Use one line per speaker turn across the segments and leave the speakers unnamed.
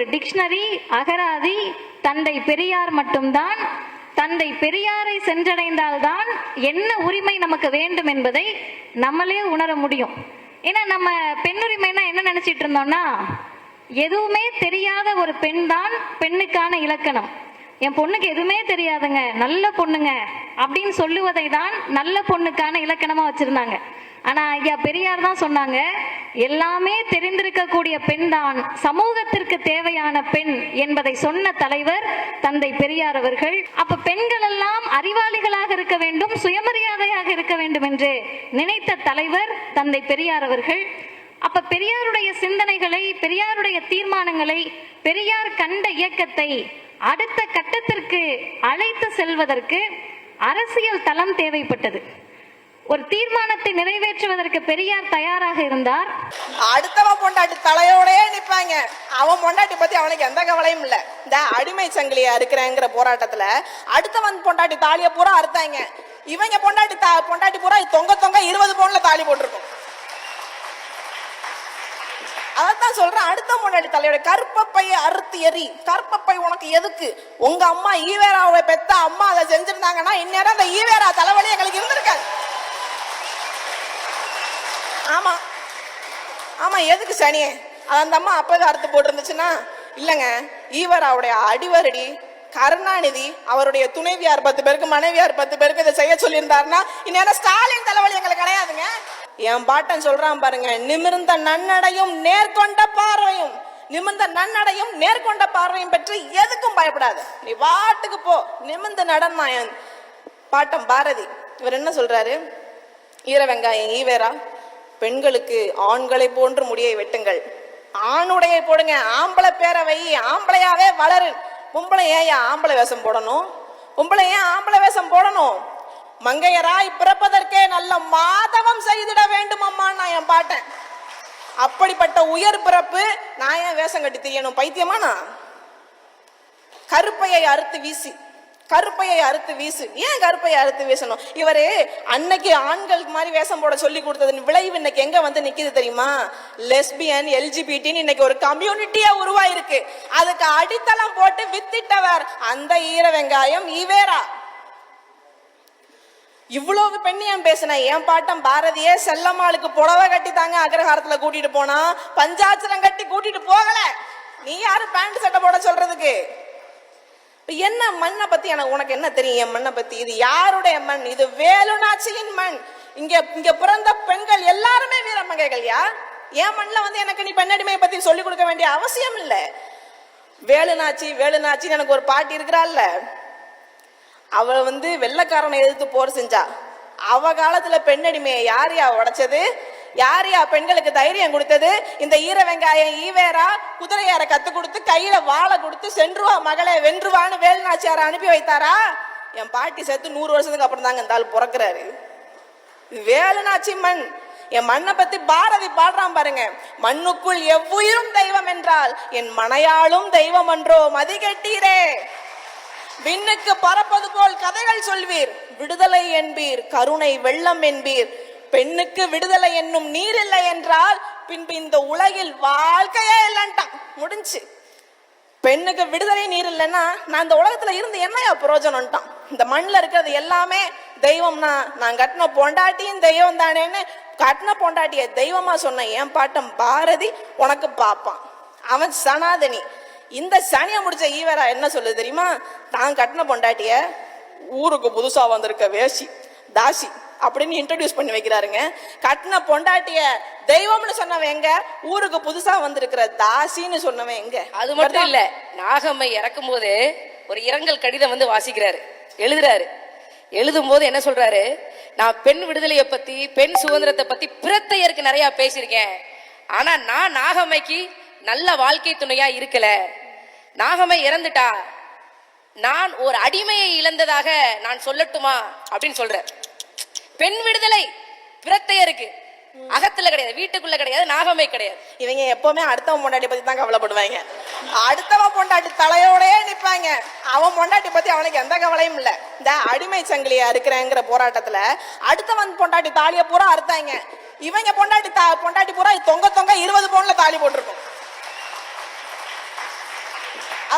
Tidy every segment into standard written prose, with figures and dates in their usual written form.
ஒரு டிக்ஷனரி அகராதி தந்தை பெரியார் மட்டும்தான். தந்தை பெரியாரை சென்றடைந்தால்தான் என்ன உரிமை நமக்கு வேண்டும் என்பதை நம்மளே உணர முடியும். ஏன்னா நம்ம பெண்ணுரிமைனா என்ன நினைச்சிட்டு இருந்தோம்னா, எதுவுமே தெரியாத ஒரு பெண் தான் பெண்ணுக்கான இலக்கணம். என் பொண்ணுக்கு எதுவுமே தெரியாதுங்க, நல்ல பொண்ணுங்க அப்படின்னு சொல்லுவதை தான் நல்ல பொண்ணுக்கான இலக்கணமா வச்சிருந்தாங்க. ஆனா ஐயா பெரியார் தான் சொன்னாங்க, எல்லாமே தெரிந்திருக்கக்கூடிய பெண் தான் சமூகத்திற்கு தேவையான பெண் என்பதை சொன்ன தலைவர் தந்தை பெரியார் அவர்கள். அப்ப பெண்கள் எல்லாம் அறிவாளிகளாக இருக்க வேண்டும், சுயமரியாதையாக இருக்க வேண்டும் என்று நினைத்த தலைவர் தந்தை பெரியார் அவர்கள். அப்ப பெரியாருடைய சிந்தனைகளை, பெரியாருடைய தீர்மானங்களை, பெரியார் கண்ட இயக்கத்தை அடுத்த கட்டத்திற்கு அழைத்து செல்வதற்கு அரசியல் தளம் தேவைப்பட்டது. ஒரு தீர்மானத்தை நிறைவேற்றுவதற்கு பெரியார் தயாராக இருந்தார்.
அடுத்தவன் பொண்டாட்டி தலையோடே நிப்பாங்க, அவன் பொண்டாட்டி பத்தி அவனுக்கு எந்த கவலையும் இல்ல. இந்த அடிமை சங்கிலியா இருக்கிறேங்கிற போராட்டத்துல அடுத்தவன் பொண்டாட்டி தாலிய பூரா அறுத்தாங்க. இவங்க பொண்டாட்டி பூரா தொங்க 20 பவுன்ல தாலி போட்டிருக்கும். அதான் சொல்றேன், அடுத்த பொண்டாட்டி தலையோட கற்பப்பையை அறுத்து எறி. கற்பப்பை உனக்கு எதுக்கு? உங்க அம்மா ஈவேராவை பெத்த அம்மா அதை செஞ்சிருந்தாங்கன்னா இந்நேரம் அந்த ஈவேரா தலைவலி எங்களுக்கு இருந்திருக்காது. ஆமா ஆமா, எதுக்கு சனியே? அந்த அம்மா அப்பவே அறுத்து போட்டு இருந்துச்சுன்னா இல்லைங்க. ஈவராவுடைய அடிவரடி கருணாநிதி அவருடைய துணைவியார் 10 பேருக்கு, மனைவியார் 10 பேருக்கு இதை செய்ய சொல்லியிருந்தாருன்னா இந்நேரம் ஸ்டாலின் தலைவலி எங்களுக்கு கிடையாதுங்க. என் பாட்டன் சொல்றான் பாருங்க, நிமிர்ந்த நன்னடையும் நேர்கொண்ட பார்வையும், நிமிர்ந்த நன்னடையும் நேர்கொண்ட பார்வையும் பெற்று எதுக்கும் பயப்படாது, நீ வாட்டுக்கு போ, நிமிர்ந்து நடனா. என் பாட்டன் பாரதி இவர் என்ன சொல்றாரு? ஈர வெங்காயம் ஈவேரா, பெண்களுக்கு ஆண்களை போன்று முடியை வெட்டுங்கள், ஆணுடைய போடுங்க, ஆம்பளை பேரை வை, ஆம்பளையாவே வளரு. பொம்பளை ஏன் ஆம்பளை வேஷம் போடணும்? பொம்பளை ஏன் ஆம்பளை வேஷம் போடணும்? மங்கையராய் பிறப்பதற்கே நல்ல மாதவம் செய்திட வேண்டும் அம்மா. நான் என் பாட்டேன், அப்படிப்பட்ட உயர் பிறப்பு நான் ஏன் வேஷம் கட்டி தெரியணும்? பைத்தியமானா? கருப்பையை அறுத்து வீசி, கருப்பையை அறுத்து வீசு. ஏன் கருப்பையை அறுத்து வீசணும்? இவரு அன்னைக்கு ஆண்களுக்கு மாதிரி வேஷம் போட சொல்லி கொடுத்தது விளைவு இன்னைக்கு எங்க வந்து நிக்குது தெரியுமா? லெஸ்பியன், எல்ஜிபிடின்னு இன்னைக்கு ஒரு கம்யூனிட்டியா உருவாயிருக்கு. அதுக்கு அடித்தளம் போட்டு வித்திட்டவர் அந்த ஈர வெங்காயம் ஈவேரா. இவ்வளவு பெண்ணியம் பேசின என் பாட்டம் பாரதியே செல்லம்மாளுக்கு புடவை கட்டி தாங்க அக்ரஹாரத்துல கூட்டிட்டு போனா, பஞ்சாச்சரம் கட்டி கூட்டிட்டு போகல. நீ யாரு பேண்ட் சட்டை போட சொல்றதுக்கு? என்ன மண்ணை பத்தி எனக்கு உனக்கு என்ன தெரியும்? என் மண்ணை பத்தி. இது யாருடைய மண்? இது வேலுநாச்சியின் மண். இங்க பிறந்த பெண்கள் எல்லாருமே வீரமங்கைகள்யா. என் மண்ணில் வந்து எனக்கு நீ பெண்ணடிமையை பத்தி சொல்லிக் கொடுக்க வேண்டிய அவசியம் இல்லை. வேலுநாச்சின்னு எனக்கு ஒரு பாட்டி இருக்கிறாள்ல, அவள் வந்து வெள்ளைக்காரனை எதிர்த்து போர் செஞ்சா. அவ காலத்துல பெண்ணடிமையை யாரையா உடைச்சது? யாரையா பெண்களுக்கு தைரியம் கொடுத்தது? இந்த ஈர வெங்காயம் ஈவேரா குதிரையார கத்து கொடுத்து கையில வாழை கொடுத்து சென்றுவா மகளே வென்றுவான்னு வேலுநாச்சியார அனுப்பி வைத்தாரா? என் பாட்டி செத்து 100 வருஷத்துக்கு அப்புறம் தாங்க இந்த ஆள் பிறக்கிறாரு. வேலுநாச்சி மண். என் மண்ணை பத்தி பாரதி பாடுறான் பாருங்க, மண்ணுக்குள் எவ்வுயிரும் தெய்வம் என்றால் என் மனையாளும் தெய்வம் என்றோ மதிகெட்டீரே. விண்ணுக்கு பறப்பது போல் கதைகள் சொல்வீர், விடுதலை என்பீர், கருணை வெள்ளம் என்பீர். பெண்ணுக்கு விடுதலை என்னும் நீர் இல்லை என்றால் பின்பு இந்த உலகில் வாழ்க்கையே இல்லைன்ட்டான். முடிஞ்சு. பெண்ணுக்கு விடுதலை நீர் இல்லைன்னா நான் இந்த உலகத்துல இருந்து என்னையா பிரயோஜனம்ட்டான். இந்த மண்ணில் இருக்கிறது எல்லாமே தெய்வம்னா நான் கட்டின பொண்டாட்டியும் தெய்வம் தானேன்னு கட்டின பொண்டாட்டிய தெய்வமா சொன்ன என் பாட்டம் பாரதி உனக்கு பாப்பான். அவன் சனாதனி. இந்த சனியை முடிச்ச ஈவேரா என்ன சொல்லுது தெரியுமா? தான் கட்டின பொண்டாட்டிய ஊருக்கு புதுசா வந்திருக்க வேசி தாசி அப்படின்னு இன்ட்ரோடியூஸ் பண்ணி வைக்கிறாருங்க. கட்டின பொண்டாட்டிய தெய்வம்னு சொன்னவன் எங்க? ஊருக்கு புதுசா வந்திருக்கிற தாசின்னு சொன்னவன் எங்க?
அது மட்டும் இல்ல, நாகம்மை இறக்கும் போது ஒரு இரங்கல் கடிதம் வந்து வாசிக்கிறாரு, எழுதுறாரு. எழுதும் போது என்ன சொல்றாரு? நான் பெண் விடுதலையை பத்தி, பெண் சுதந்திரத்தை பத்தி பிரத்தையருக்கு நிறைய பேசியிருக்கேன். ஆனா நான் நாகம்மைக்கு நல்ல வாழ்க்கை துணையா இருக்கல. நாகம்மை இறந்துட்டா, நான் ஒரு அடிமையை இழந்ததாக நான் சொல்லட்டுமா அப்படின்னு சொல்ற. பெண் விடுதலை பிரத்தையருக்கு அகத்துல கிடையாது, வீட்டுக்குள்ள கிடையாது, நாகம்மை கிடையாது.
இவங்க எப்பவுமே அடுத்தவன் பொண்டாட்டி பத்தி தான் கவலைப்படுவாங்க. அடுத்தவன் பொண்டாட்டி தலையோடே நிப்பாங்க, அவன் பொண்டாட்டி பத்தி அவனுக்கு எந்த கவலையும் இல்ல. இந்த அடிமை சங்கிலியா இருக்கிறேங்கிற போராட்டத்துல அடுத்தவன் பொண்டாட்டி தாலிய பூரா அறுத்தாங்க. இவங்க பொண்டாட்டி பூரா தொங்க 20 பவுன்ல தாலி போட்டிருக்கும்.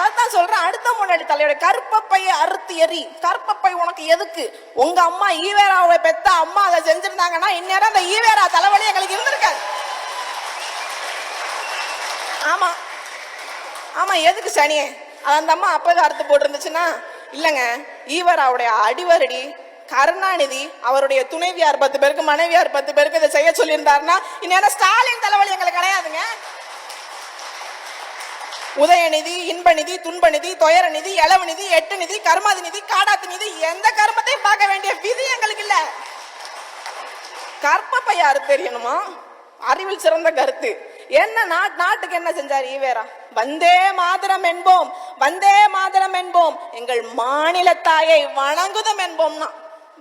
அதான் சொல்றேன், அடுத்த முன்னாடி தலையோட கற்பப்பையை அறுத்து எறி. கற்பப்பை உனக்கு எதுக்கு? உங்க அம்மா ஈவேராவை பெத்த அம்மா அதை செஞ்சிருந்தாங்கன்னா இந்நேரம் அந்த ஈவேரா தலைவலி எங்களுக்கு இருந்திருக்காது. ஆமா ஆமா, எதுக்கு சனியே? அந்த அம்மா அப்பவே அறுத்து போட்டு இருந்துச்சுன்னா இல்லங்க, ஈவேராவுடைய அடிவரடி கருணாநிதி அவருடைய துணைவியார் 10 பேருக்கு மனைவியார் 10 பேருக்கு இதை செய்ய சொல்லியிருந்தாருன்னா இந்நேரம் ஸ்டாலின் தலைவலி எங்களுக்கு கிடையாதுங்க. உதயநிதி, இன்பநிதி, துன்பநிதி, துயரநிதி, இளவநிதி, எட்டு நிதி, கர்மாதி நிதி, காடாத்து நிதி, எந்த கர்மத்தையும் பார்க்க வேண்டிய விதி எங்களுக்கு இல்ல. கற்பப்பை யாரு தெரியணுமா? அறிவில் சிறந்த கருத்து என்ன? நாட்டுக்கு என்ன செஞ்சார் ஈவேரா? வந்தே மாதரம் என்போம், வந்தே மாதரம் என்போம், எங்கள் மாநில தாயை வணங்குதம் என்போம்னா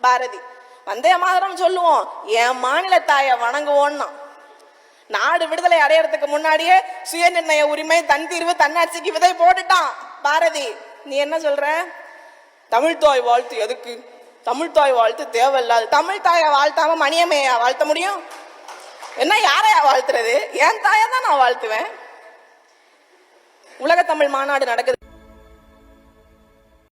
பாரதி. வந்தே மாதரம் சொல்லுவோம், என் மாநில தாயை வணங்குவோம்னா. நாடு விடுதலை அடையறதுக்கு முன்னாடியே சுய நிர்ணய உரிமை, தன் தீர்வு, தன்னாட்சிக்கு விதை போட்டுட்டான் பாரதி. நீ என்ன சொல்ற? தமிழ்தாய் வாழ்த்து எதுக்கு? தமிழ்தாய் வாழ்த்து தேவையில்லாது. தமிழ் தாயை வாழ்த்தாம மணியம்மையா வாழ்த்த முடியும்? என்ன யாரையா வாழ்த்துறது? என் தாயை தான் நான் வாழ்த்துவேன். உலக தமிழ் மாநாடு நடக்குது.